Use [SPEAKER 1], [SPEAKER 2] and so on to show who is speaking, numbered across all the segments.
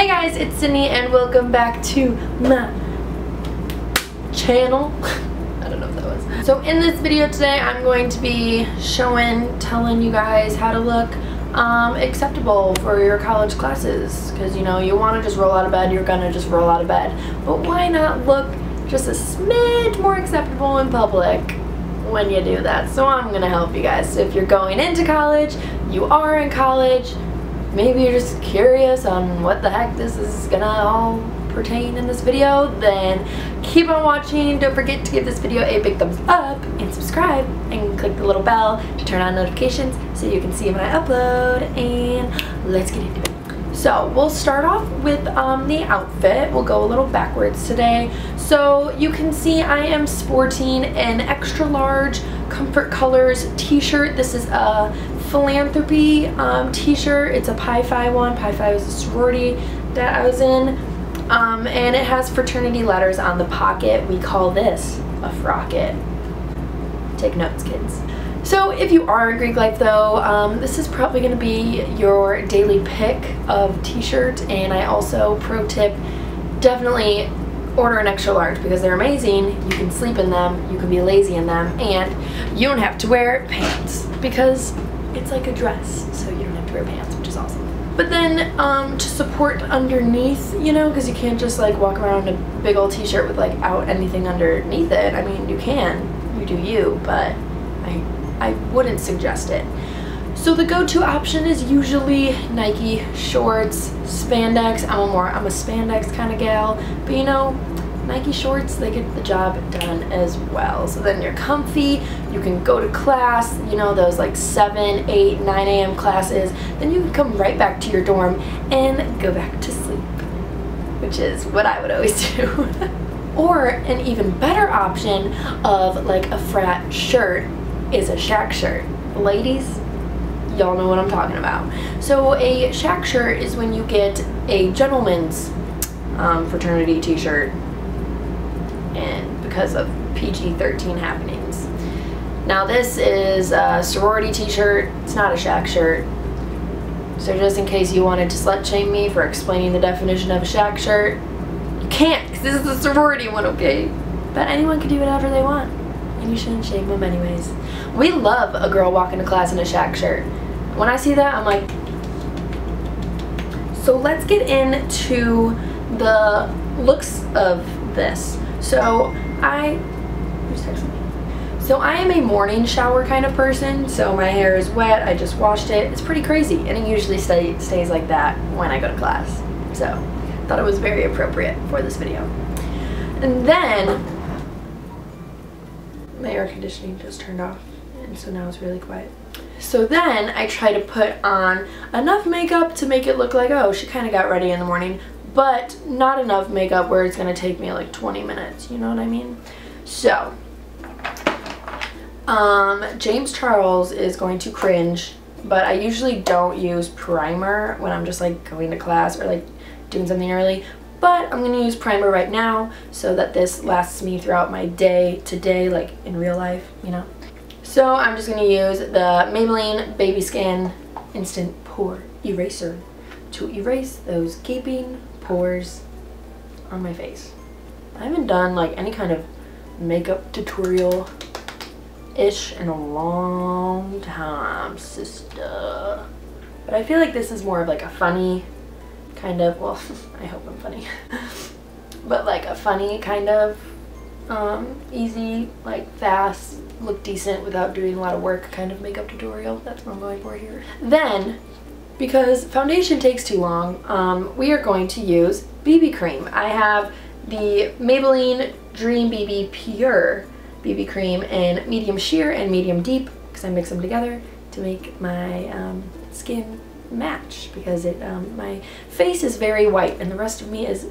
[SPEAKER 1] Hey guys, it's Sydney and welcome back to my channel. I don't know if that was. So in this video today, I'm going to be telling you guys how to look acceptable for your college classes. Because you know, you want to just roll out of bed, you're gonna just roll out of bed. But why not look just a smidge more acceptable in public when you do that? So I'm gonna help you guys. So if you're going into college, you are in college, maybe you're just curious on what the heck this is gonna all pertain in this video, then keep on watching. Don't forget to give this video a big thumbs up and subscribe and click the little bell to turn on notifications so you can see when I upload, and let's get into it. So we'll start off with the outfit. We'll go a little backwards today. So you can see I am sporting an extra large Comfort Colors t-shirt. This is a philanthropy t-shirt. It's a Pi Phi one. Pi Phi was a sorority that I was in. And it has fraternity letters on the pocket. We call this a frocket. Take notes, kids. So if you are in Greek life though, this is probably going to be your daily pick of t-shirt. And I also, pro tip, definitely order an extra large because they're amazing. You can sleep in them, you can be lazy in them, and you don't have to wear pants because it's like a dress, so you don't have to wear pants, which is awesome. But then to support underneath, you know, because you can't just like walk around in a big old t-shirt with like out anything underneath it. I mean, you can, you do you, but I wouldn't suggest it. So the go-to option is usually Nike shorts, spandex. I'm a spandex kind of gal, but you know, Nike shorts, they get the job done as well. So then you're comfy, you can go to class, you know, those like 7, 8, 9 a.m. classes. Then you can come right back to your dorm and go back to sleep, which is what I would always do. Or an even better option of like a frat shirt is a shack shirt. Ladies, y'all know what I'm talking about. So a shack shirt is when you get a gentleman's fraternity t-shirt, and because of PG-13 happenings. Now this is a sorority t-shirt, it's not a shack shirt. So just in case you wanted to slut shame me for explaining the definition of a shack shirt, you can't, because this is the sorority one, okay? But anyone can do whatever they want, and you shouldn't shame them anyways. We love a girl walking to class in a shack shirt. When I see that, I'm like, so let's get into the looks of this. So who's texting me? So I am a morning shower kind of person, so my hair is wet, I just washed it. It's pretty crazy, and it usually stays like that when I go to class. So I thought it was very appropriate for this video. And then my air conditioning just turned off, and so now it's really quiet. So then I try to put on enough makeup to make it look like, oh, she kind of got ready in the morning, but not enough makeup where it's going to take me like 20 minutes, you know what I mean? So, James Charles is going to cringe, but I usually don't use primer when I'm just like going to class or like doing something early, but I'm going to use primer right now so that this lasts me throughout my day to day, like in real life, you know? So I'm just going to use the Maybelline Baby Skin Instant Pore Eraser to erase those gaping pores on my face. I haven't done like any kind of makeup tutorial-ish in a long time, sister. But I feel like this is more of like a funny kind of, well, I hope I'm funny, but like a funny kind of easy, like fast, look decent without doing a lot of work kind of makeup tutorial. That's what I'm going for here. Then, because foundation takes too long, we are going to use BB cream. I have the Maybelline Dream BB Pure BB cream in medium sheer and medium deep, because I mix them together to make my skin match, because my face is very white and the rest of me is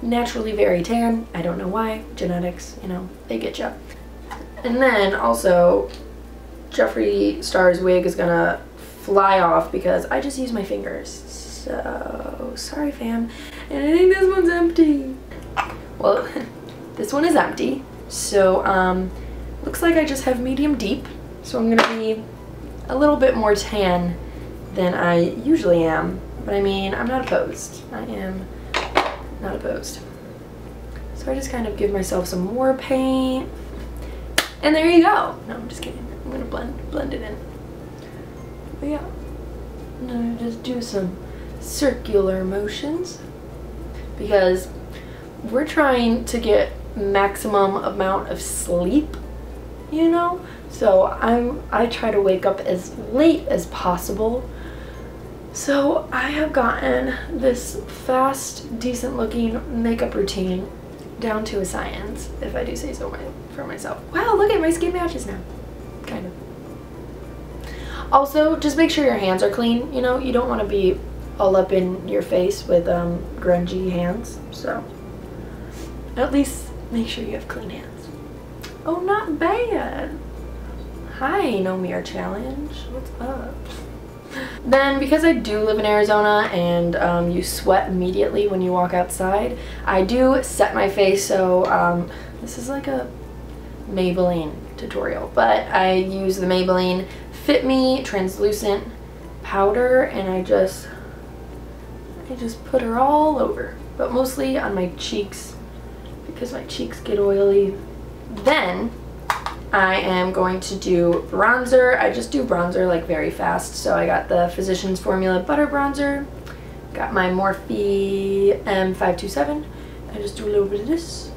[SPEAKER 1] naturally very tan. I don't know why. Genetics, you know, they get you. And then also, Jeffree Star's wig is gonna fly off because I just use my fingers. So, sorry fam. And I think this one's empty. Well, this one is empty. So, looks like I just have medium deep. So I'm gonna be a little bit more tan than I usually am. But I mean, I'm not opposed. I am not opposed. So I just kind of give myself some more paint. And there you go. No, I'm just kidding. I'm gonna blend it in. But yeah, I'm gonna just do some circular motions because we're trying to get maximum amount of sleep, you know? So I try to wake up as late as possible. So I have gotten this fast, decent looking makeup routine down to a science, if I do say so for myself. Wow, look at my skin matches now. Kind of. Also, just make sure your hands are clean. You know, you don't want to be all up in your face with grungy hands. So at least make sure you have clean hands. Oh, not bad. Hi, No Mirror Challenge. What's up? Then, because I do live in Arizona and you sweat immediately when you walk outside, I do set my face. So this is like a Maybelline tutorial, but I use the Maybelline Fit Me translucent powder, and I just put her all over, but mostly on my cheeks because my cheeks get oily. Then I am going to do bronzer. I just do bronzer like very fast. So I got the Physicians Formula Butter Bronzer. Got my Morphe M527. I just do a little bit of this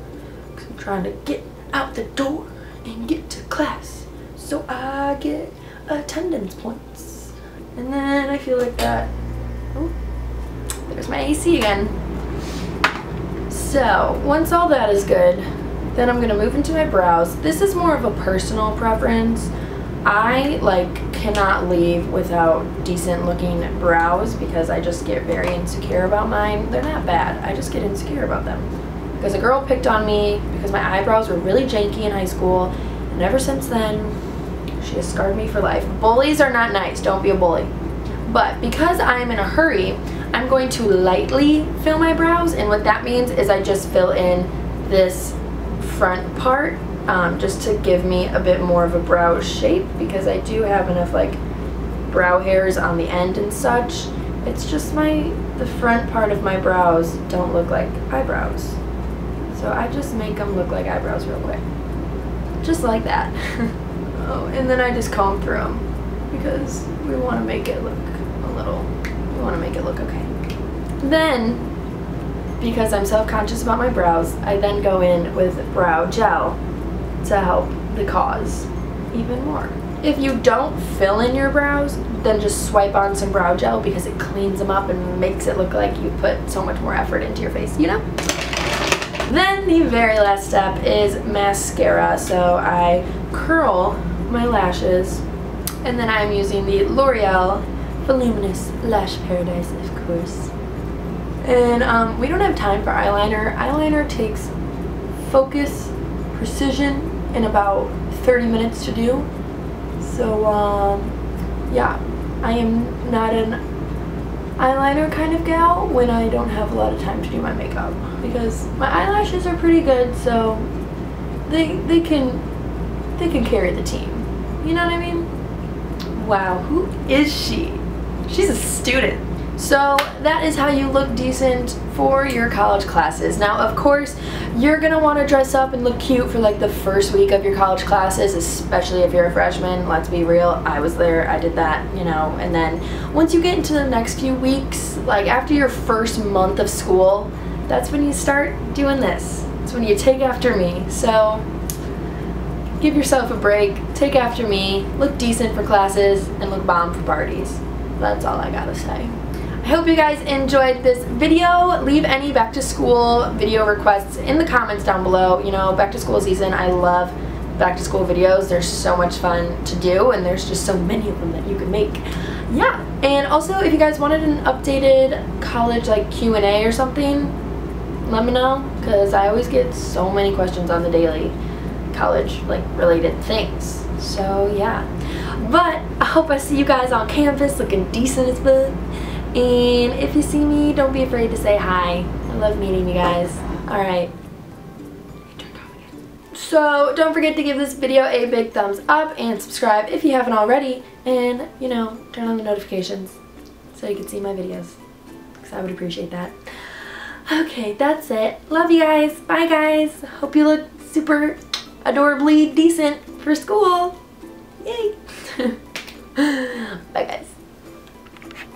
[SPEAKER 1] because I'm trying to get out the door and get to class so I get attendance points. And then I feel like that. Oh, there's my AC again. So once all that is good, then I'm gonna move into my brows. This is more of a personal preference. I cannot leave without decent looking brows because I just get very insecure about mine. They're not bad, I just get insecure about them. Because a girl picked on me because my eyebrows were really janky in high school, and ever since then, she has scarred me for life. Bullies are not nice, don't be a bully. But because I'm in a hurry, I'm going to lightly fill my brows, and what that means is I just fill in this front part just to give me a bit more of a brow shape because I do have enough brow hairs on the end and such. It's just the front part of my brows don't look like eyebrows. So I just make them look like eyebrows real quick. Just like that. Oh, and then I just comb through them because we want to make it look okay. Then, because I'm self-conscious about my brows, I then go in with brow gel to help the cause even more. If you don't fill in your brows, then just swipe on some brow gel because it cleans them up and makes it look like you put so much more effort into your face, you know? Then the very last step is mascara. So I curl my lashes, and then I'm using the L'Oreal Voluminous Lash Paradise, of course. And we don't have time for eyeliner. Eyeliner takes focus, precision, in about 30 minutes to do. So yeah, I am not an eyeliner kind of gal when I don't have a lot of time to do my makeup because my eyelashes are pretty good, so they can carry the team. You know what I mean? Wow, who is she? She's a student. So that is how you look decent for your college classes. Now, of course, you're gonna want to dress up and look cute for the first week of your college classes, especially if you're a freshman. Let's be real, I was there, I did that, you know. And then once you get into the next few weeks, after your first month of school, that's when you start doing this. It's when you take after me. So give yourself a break, take after me, look decent for classes, and look bomb for parties. That's all I gotta say. I hope you guys enjoyed this video. Leave any back to school video requests in the comments down below. You know, back to school season, I love back to school videos. They're so much fun to do, and there's just so many of them that you can make. Yeah, and also if you guys wanted an updated college Q&A or something, let me know, because I always get so many questions on the daily college related things. So yeah, but I hope I see you guys on campus looking decent as fuck. And if you see me, don't be afraid to say hi. I love meeting you guys. Alright. So don't forget to give this video a big thumbs up and subscribe if you haven't already. And, you know, turn on the notifications so you can see my videos. because I would appreciate that. Okay, that's it. Love you guys. Bye guys. Hope you look super adorably decent for school. Yay.